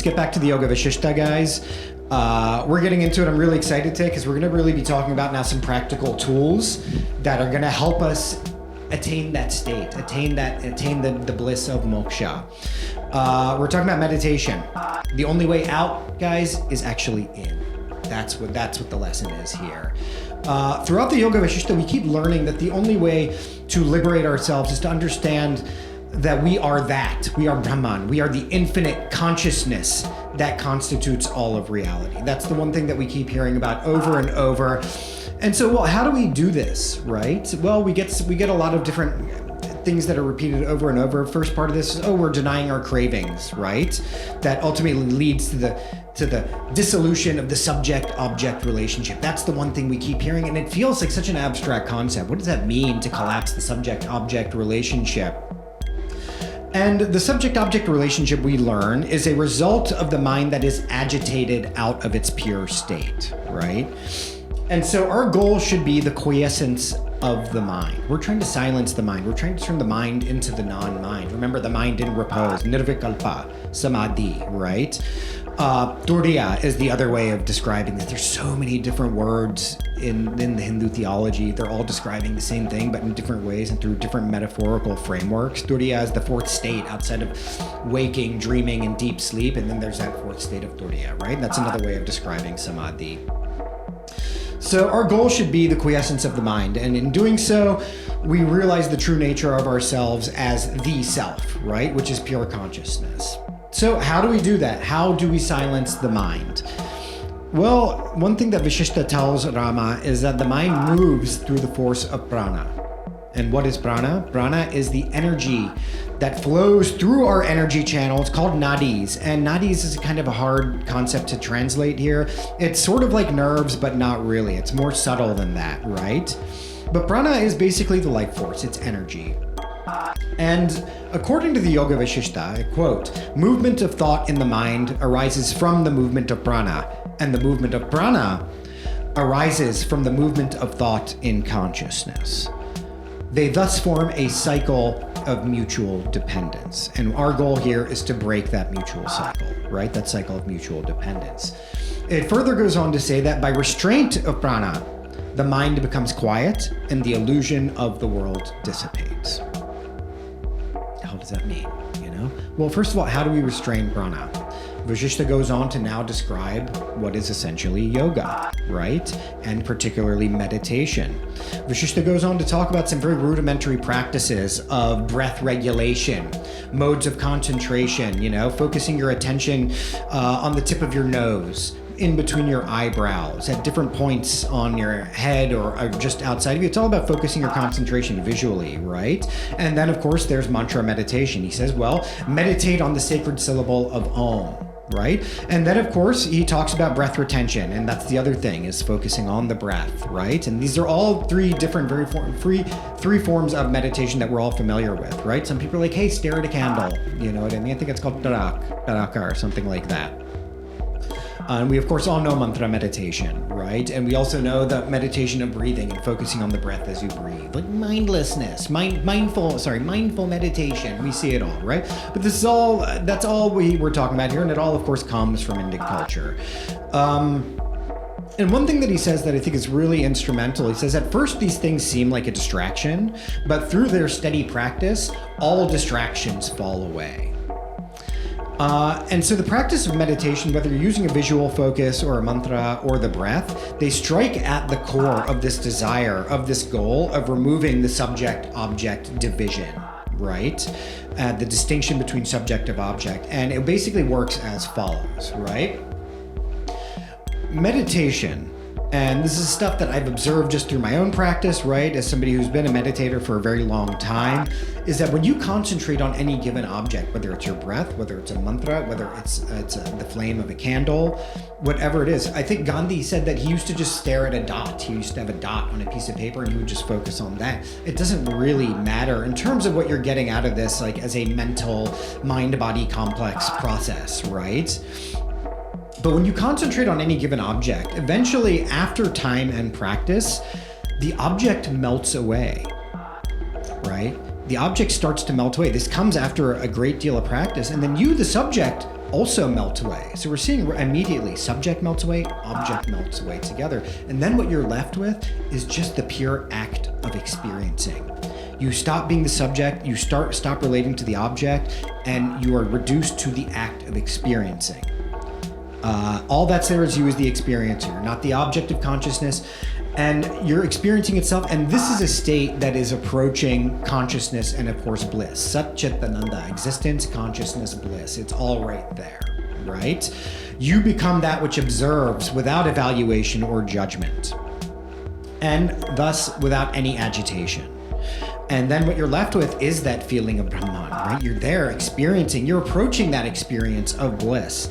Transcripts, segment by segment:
get back to the Yoga Vashishta, guys. We're getting into it. I'm really excited today because we're going to really be talking about now some practical tools that are going to help us attain that state, attain the bliss of moksha. We're talking about meditation. The only way out, guys, is actually in. That's what the lesson is here. Throughout the Yoga Vashishta, we keep learning that the only way to liberate ourselves is to understand that we are Brahman. We are the infinite consciousness that constitutes all of reality. That's the one thing that we keep hearing about over and over. And so, well, how do we do this, right? Well, we get a lot of different things that are repeated over and over. First part of this is, we're denying our cravings, right? That ultimately leads to the dissolution of the subject-object relationship. That's the one thing we keep hearing, and it feels like such an abstract concept. What does that mean to collapse the subject-object relationship? And the subject-object relationship, we learn, is a result of the mind that is agitated out of its pure state, right? And so our goal should be the quiescence of the mind. We're trying to silence the mind. We're trying to turn the mind into the non-mind. Remember, the mind in repose, nirvikalpa, samadhi, right? Turiya is the other way of describing this. There's so many different words in the Hindu theology. They're all describing the same thing, but in different ways and through different metaphorical frameworks. Turiya is the fourth state outside of waking, dreaming, and deep sleep. And then there's that fourth state of Turiya, right? That's another way of describing samadhi. So our goal should be the quiescence of the mind. And in doing so, we realize the true nature of ourselves as the self, right? Which is pure consciousness. So how do we do that? How do we silence the mind? Well, one thing that Vashishta tells Rama is that the mind moves through the force of prana. And what is prana? Prana is the energy that flows through our energy channel. It's called nadis. And nadis is kind of a hard concept to translate here. It's sort of like nerves, but not really. It's more subtle than that, right? But prana is basically the life force. It's energy. And according to the Yoga Vashishta, I quote, movement of thought in the mind arises from the movement of prana, and the movement of prana arises from the movement of thought in consciousness. They thus form a cycle of mutual dependence. And our goal here is to break that mutual cycle, right? That cycle of mutual dependence. It further goes on to say that by restraint of prana, the mind becomes quiet and the illusion of the world dissipates. What does that mean? Well, first of all, how do we restrain prana? Vashishta goes on to now describe what is essentially yoga, right? And particularly meditation. Vashishta goes on to talk about some very rudimentary practices of breath regulation, modes of concentration, focusing your attention on the tip of your nose, in between your eyebrows, at different points on your head or just outside of you. It's all about focusing your concentration visually, right? And then, of course, there's mantra meditation. He says, well, meditate on the sacred syllable of Om, right? And then, of course, he talks about breath retention, and that's the other thing, is focusing on the breath, right? And these are all three different, three forms of meditation that we're all familiar with, right? Some people are like, hey, stare at a candle, you know what I mean? I think it's called taraka or something like that. And we, of course, all know mantra meditation, right? And we also know the meditation of breathing and focusing on the breath as you breathe. Like mindlessness, mindful meditation. We see it all, right? But that's all we're talking about here. And it all, of course, comes from Indic culture. And one thing that he says that I think is really instrumental, he says, at first these things seem like a distraction, but through their steady practice, all distractions fall away. And so the practice of meditation, whether you're using a visual focus or a mantra or the breath, they strike at the core of this desire, of this goal of removing the subject-object division, right? The distinction between subject and object. And it basically works as follows, right? Meditation, and this is stuff that I've observed just through my own practice, right? As somebody who's been a meditator for a very long time, is that when you concentrate on any given object, whether it's your breath, whether it's a mantra, whether it's the flame of a candle, whatever it is. I think Gandhi said that he used to just stare at a dot. He used to have a dot on a piece of paper and he would just focus on that. It doesn't really matter in terms of what you're getting out of this, like as a mental mind-body complex process, right? But when you concentrate on any given object, eventually after time and practice, the object melts away, right? the object starts to melt away. This comes after a great deal of practice. And then you, the subject, also melt away. So we're seeing immediately subject melts away, object melts away together. And then what you're left with is just the pure act of experiencing. You stop being the subject, you stop relating to the object, and you are reduced to the act of experiencing. All that's there is you as the experiencer, not the object of consciousness. And you're experiencing itself, and this is a state that is approaching consciousness and, of course, bliss. Sat Chit Ananda, existence, consciousness, bliss. It's all right there, right? You become that which observes without evaluation or judgment, and thus without any agitation. And then what you're left with is that feeling of Brahman, right? You're there experiencing, you're approaching that experience of bliss.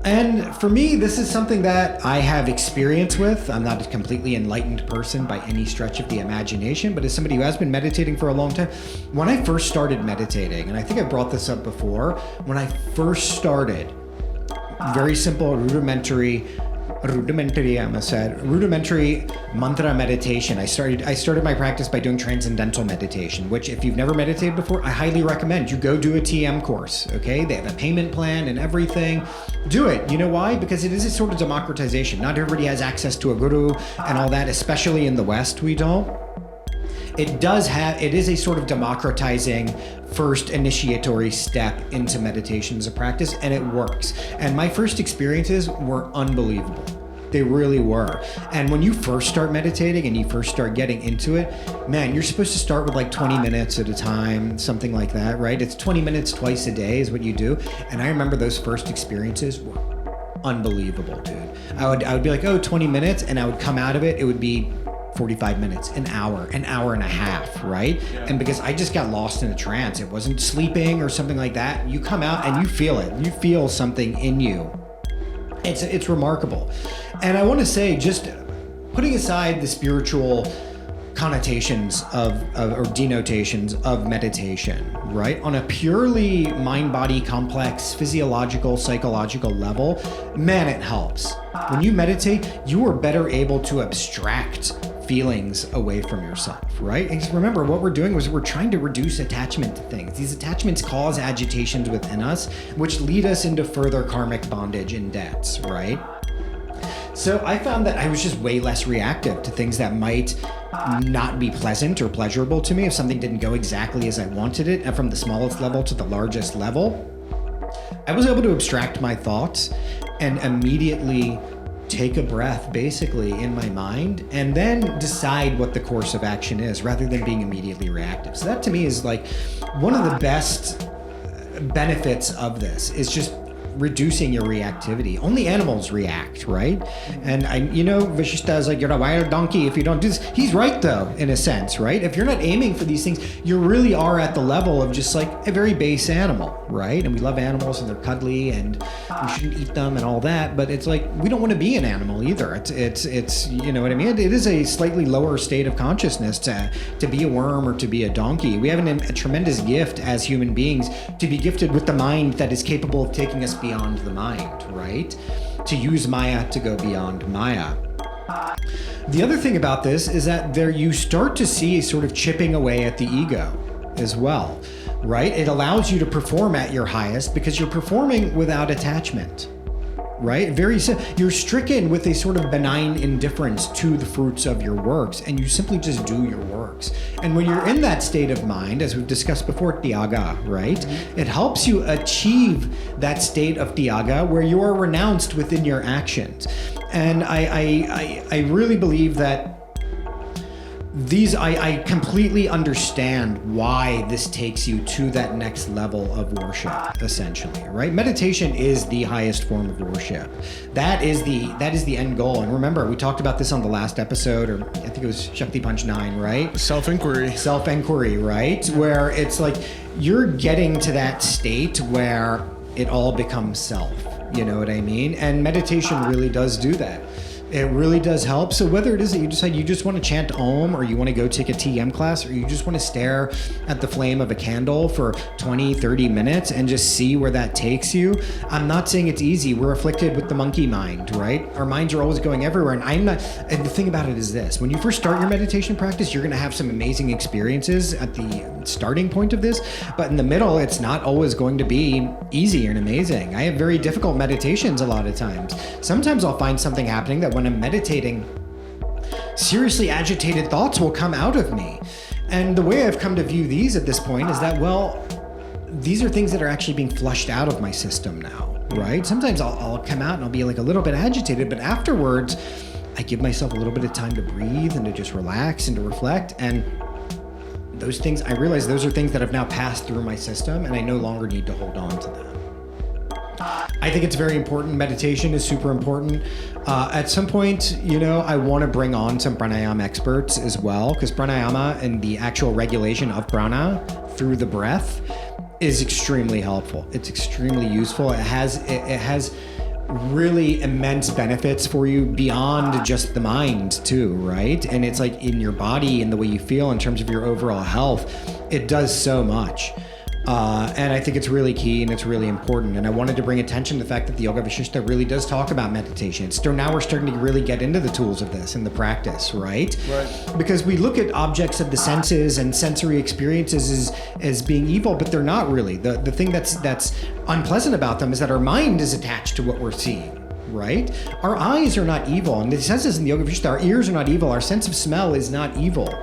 And for me, this is something that I have experience with. I'm not a completely enlightened person by any stretch of the imagination, but as somebody who has been meditating for a long time, when I first started meditating, and I think I brought this up before, when I first started, very simple, rudimentary mantra meditation. I started my practice by doing transcendental meditation, which if you've never meditated before, I highly recommend. You go do a TM course, okay? They have a payment plan and everything. Do it. You know why? Because it is a sort of democratization. Not everybody has access to a guru and all that, especially in the West, we don't. It is a sort of democratizing first initiatory step into meditation as a practice, and it works. And my first experiences were unbelievable. They really were. And when you first start meditating and you first start getting into it, man, you're supposed to start with like 20 minutes at a time, something like that, right? It's 20 minutes twice a day is what you do. And I remember those first experiences were unbelievable, dude. I would be like, 20 minutes, and I would come out of it, it would be 45 minutes, an hour and a half, right? Yeah. And because I just got lost in a trance, it wasn't sleeping or something like that. You come out and you feel it. You feel something in you. It's remarkable. And I want to say, just putting aside the spiritual connotations or denotations of meditation, right? On a purely mind-body complex, physiological, psychological level, man, it helps. When you meditate, you are better able to abstract feelings away from yourself, right? And just remember, what we're doing is we're trying to reduce attachment to things. These attachments cause agitations within us, which lead us into further karmic bondage and debts, right? So I found that I was just way less reactive to things that might not be pleasant or pleasurable to me if something didn't go exactly as I wanted it, and from the smallest level to the largest level. I was able to abstract my thoughts and immediately take a breath basically in my mind and then decide what the course of action is rather than being immediately reactive. So that to me is like one of the best benefits of this is just reducing your reactivity. Only animals react, right? And Vishishta is like, you're a wild donkey if you don't do this. He's right though, in a sense, right? If you're not aiming for these things, you really are at the level of just like a very base animal, right? And we love animals and they're cuddly and we shouldn't eat them and all that, but it's like, we don't want to be an animal either. It's you know what I mean? It is a slightly lower state of consciousness to be a worm or to be a donkey. We have a tremendous gift as human beings to be gifted with the mind that is capable of taking us beyond the mind, right? To use Maya to go beyond Maya. The other thing about this is that there you start to see a sort of chipping away at the ego as well, right? It allows you to perform at your highest because you're performing without attachment, right? You're stricken with a sort of benign indifference to the fruits of your works, and you simply just do your works. And when you're in that state of mind, as we've discussed before, Tyaga, right? Mm-hmm. It helps you achieve that state of Tyaga where you are renounced within your actions. And I really believe that I completely understand why this takes you to that next level of worship, essentially, right? Meditation is the highest form of worship. That is the end goal. And remember, we talked about this on the last episode, or I think it was Shakti Punch 9, right? Self-inquiry, right? Where it's like you're getting to that state where it all becomes self. You know what I mean? And meditation really does do that. It really does help. So whether it is that you decide you just want to chant Om, or you want to go take a TM class, or you just want to stare at the flame of a candle for 20, 30 minutes and just see where that takes you. I'm not saying it's easy. We're afflicted with the monkey mind, right? Our minds are always going everywhere. And the thing about it is this: when you first start your meditation practice, you're going to have some amazing experiences at the starting point of this, but in the middle, it's not always going to be easy and amazing. I have very difficult meditations a lot of times. Sometimes I'll find something happening that when I'm meditating, seriously agitated thoughts will come out of me. And the way I've come to view these at this point is that, well, these are things that are actually being flushed out of my system now, right? Sometimes I'll come out and I'll be like a little bit agitated, but afterwards, I give myself a little bit of time to breathe and to just relax and to reflect. And those things, I realize those are things that have now passed through my system, and I no longer need to hold on to them. I think it's very important. Meditation is super important. At some point, I want to bring on some pranayama experts as well, because pranayama and the actual regulation of prana through the breath is extremely helpful. It's extremely useful. It has really immense benefits for you beyond just the mind too, right? And it's like in your body and the way you feel in terms of your overall health, it does so much. And I think it's really key and it's really important. And I wanted to bring attention to the fact that the Yoga Vasishtha really does talk about meditation. Now we're starting to really get into the tools of this and the practice, right? Right. Because we look at objects of the senses and sensory experiences as being evil, but they're not really. The thing that's unpleasant about them is that our mind is attached to what we're seeing. Right? Our eyes are not evil. And it says this in the Yoga Vasishtha, our ears are not evil. Our sense of smell is not evil.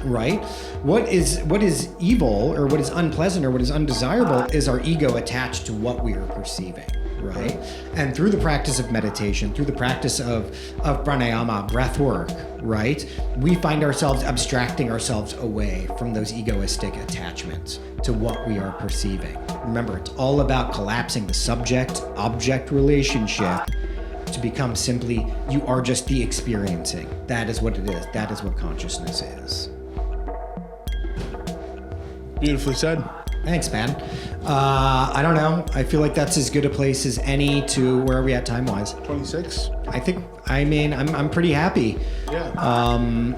Right? What is evil, or what is unpleasant, or what is undesirable is our ego attached to what we are perceiving, right? And through the practice of meditation, through the practice of pranayama, breath work, right? We find ourselves abstracting ourselves away from those egoistic attachments to what we are perceiving. Remember, it's all about collapsing the subject-object relationship to become simply, you are just the experiencing. That is what it is. That is what consciousness is. Beautifully said. Thanks, man. I don't know. I feel like that's as good a place as any to, where are we at time-wise? 26. I'm pretty happy. Yeah.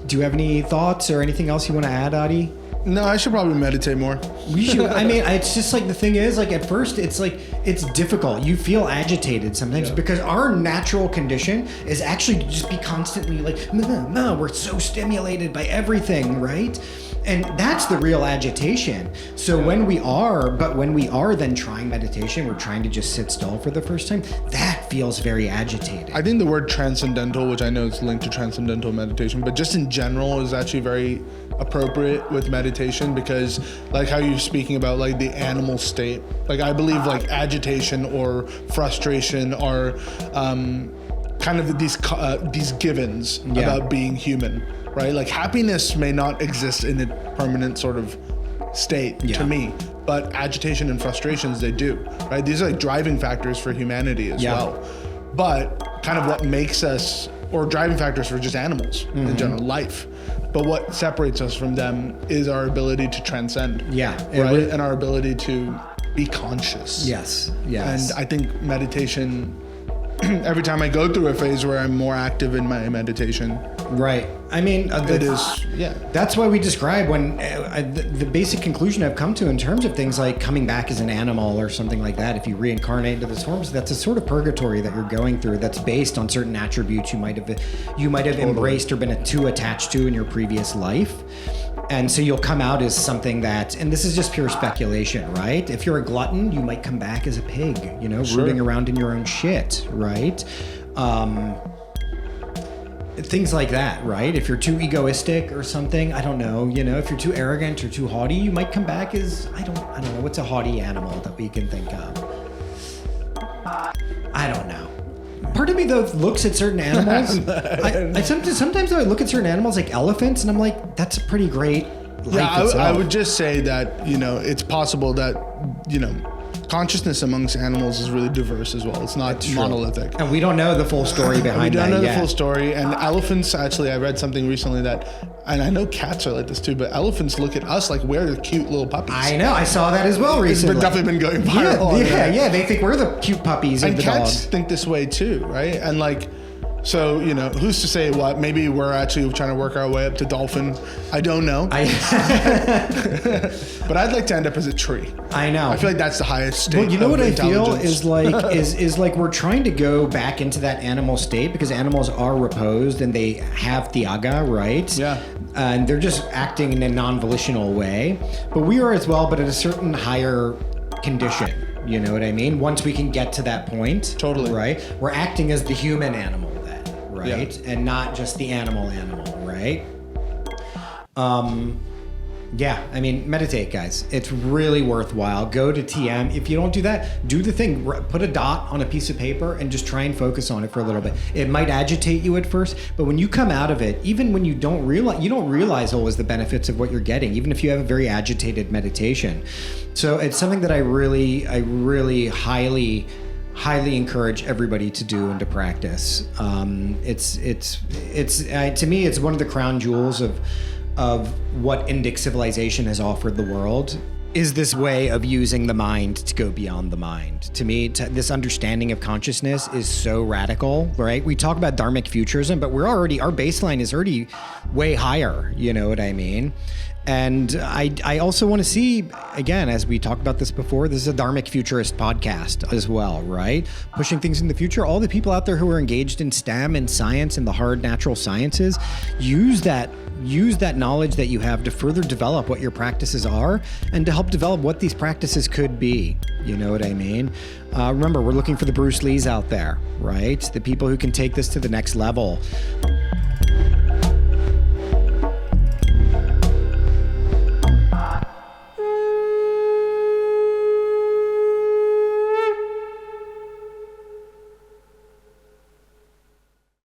Do you have any thoughts or anything else you want to add, Adi? No, I should probably meditate more. We should. It's just like, the thing is, like, at first it's like, it's difficult. You feel agitated sometimes because our natural condition is actually to just be constantly like, no, we're so stimulated by everything, right? And that's the real agitation. So when we are then trying meditation, we're trying to just sit still for the first time, that feels very agitating. I think the word transcendental, which I know is linked to transcendental meditation, but just in general is actually very appropriate with meditation, because like how you're speaking about like the animal state, like I believe like agitation or frustration are kind of these givens about being human, right? Like happiness may not exist in a permanent sort of state to me, but agitation and frustrations, they do, right? These are like driving factors for humanity as well. But kind of what makes us, or driving factors for just animals in general, life. But what separates us from them is our ability to transcend. Right? And our ability to be conscious. Yes. And I think meditation, every time I go through a phase where I'm more active in my meditation. Right. That's why we describe when the basic conclusion I've come to in terms of things like coming back as an animal or something like that, if you reincarnate into this form, that's a sort of purgatory that you're going through that's based on certain attributes you might have embraced or been too attached to in your previous life. And so you'll come out as something that, and this is just pure speculation, right? If you're a glutton, you might come back as a pig, rooting around in your own shit, right? Things like that, right? If you're too egoistic or something, I don't know, if you're too arrogant or too haughty, you might come back as, I don't know, what's a haughty animal that we can think of? I don't know. Part of me though looks at certain animals. Sometimes though I look at certain animals like elephants, and I'm like, that's a pretty great life. I would just say that it's possible that consciousness amongst animals is really diverse as well. It's not monolithic, and we don't know the full story behind that. We don't know the full story. And elephants, actually, I read something recently that, and I know cats are like this too, but elephants look at us like we're the cute little puppies. I know. I saw that as well recently. It's definitely been going viral. Yeah. They think we're the cute puppies of the dog. And cats think this way too, right? And like, So, you know, who's to say what? Maybe we're actually trying to work our way up to dolphin. I don't know. But I'd like to end up as a tree. I know. I feel like that's the highest state. Well, you know of what I feel intelligence. is like is like we're trying to go back into that animal state because animals are reposed and they have thiaga, right? Yeah. And they're just acting in a non-volitional way. But we are as well, but at a certain higher condition. You know what I mean? Once we can get to that point. Totally. Right? We're acting as the human animal then, right? Yeah. And not just the animal, right? Yeah, I mean, meditate, guys. It's really worthwhile. Go to TM. If you don't do that, do the thing. Put a dot on a piece of paper and just try and focus on it for a little bit. It might agitate you at first, but when you come out of it, even when you don't realize always the benefits of what you're getting, even if you have a very agitated meditation. So it's something that I really highly encourage everybody to do and to practice. To me, it's one of the crown jewels of what Indic civilization has offered the world is this way of using the mind to go beyond the mind. To me, this understanding of consciousness is so radical, right? We talk about dharmic futurism, but our baseline is already way higher, you know what I mean? And I also want to see, again, as we talked about this before, this is a dharmic futurist podcast as well, right? Pushing things in the future. All the people out there who are engaged in STEM and science and the hard natural sciences, use that knowledge that you have to further develop what your practices are and to help develop what these practices could be. You know what I mean? Remember, we're looking for the Bruce Lees out there, right? The people who can take this to the next level.